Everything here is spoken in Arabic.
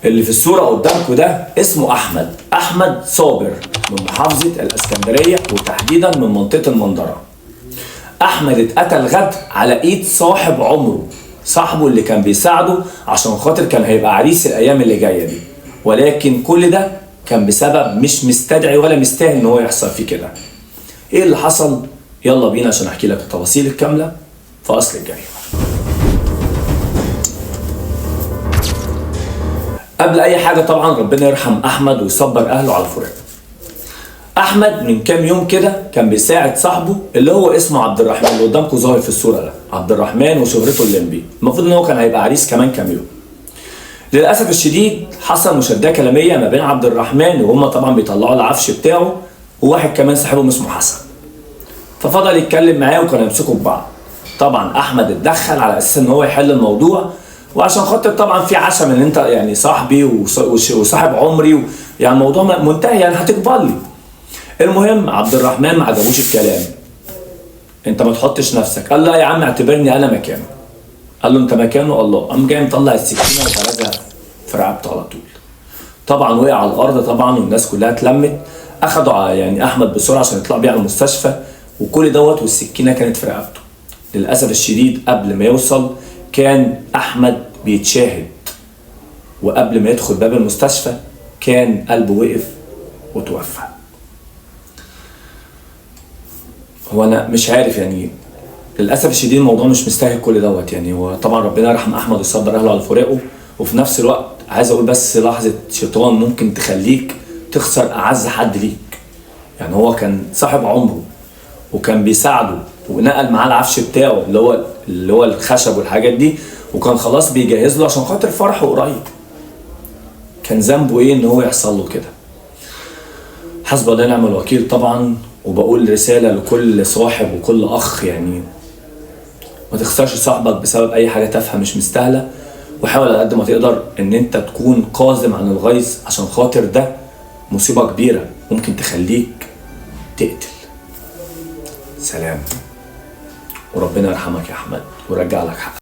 اللي في الصورة قدامكم ده اسمه أحمد صابر من محافظة الإسكندرية وتحديدا من منطقة المنظرة. أحمد اتقتل غدر على إيد صاحب عمره، صاحبه اللي كان بيساعده عشان خاطر كان هيبقى عريس الأيام اللي جاية دي، ولكن كل ده كان بسبب مش مستدعي ولا مستاهل إن هو يحصل فيه كده. إيه اللي حصل؟ يلا بينا عشان أحكي لك التفاصيل الكاملة في أصل الجريمة. قبل اي حاجه طبعا ربنا يرحم احمد ويصبر اهله على فراقه. احمد من كام يوم كده كان بيساعد صاحبه اللي هو اسمه عبد الرحمن اللي قدامكم ظاهر في الصوره ده، عبد الرحمن وشهرته الليمبي. المفروض ان هو كان هيبقى عريس كمان كام يوم. للاسف الشديد حصل مشاده كلاميه ما بين عبد الرحمن وهم طبعا بيطلعوا العفش بتاعه وواحد كمان صاحبهم اسمه حسن. ففضل يتكلم معاه وكانوا يمسكوا ببعض. طبعا احمد اتدخل على اساس ان هو يحل الموضوع، وعشان خاطر طبعا في عشم ان انت يعني صاحبي وصاحب عمري يعني الموضوع منتهي، يعني هتقبل لي. المهم عبد الرحمن ما عجبوش الكلام. انت ما تحطش نفسك. قال لا يا عم اعتبرني انا مكانه. قال له انت مكانه؟ الله. قام جاي مطلع السكينه وفرزها في رقبته على طول. طبعا وقع على الارض طبعا والناس كلها اتلمت. اخدوا يعني احمد بسرعه عشان يطلع بيه على المستشفى، وكل دوت والسكينه كانت في رقبته. للاسف الشديد قبل ما يوصل كان احمد بيتشاهد، وقبل ما يدخل باب المستشفى كان قلبه وقف وتوفى. هو انا مش عارف يعني للاسف الشديد الموضوع مش مستاهل كل دوت. يعني هو طبعا ربنا يرحم احمد ويصبر اهله على فراقه، وفي نفس الوقت عايز اقول بس لحظه شيطان ممكن تخليك تخسر اعز حد ليك. يعني هو كان صاحب عمره وكان بيساعده ونقل معاه العفش بتاعه اللي هو الخشب والحاجات دي، وكان خلاص بيجهز له عشان خاطر فرحه قريب. كان ذنبه ايه ان هو يحصل له كده؟ حسب الله ونعم الوكيل طبعا. وبقول رساله لكل صاحب وكل اخ، يعني ما تخسرش صاحبك بسبب اي حاجه تافهه مش مستاهله، وحاول على قد ما تقدر ان انت تكون قازم عن الغيظ عشان خاطر ده مصيبه كبيره ممكن تخليك تقتل. سلام وربنا يرحمك يا احمد ويرجع لك حقك.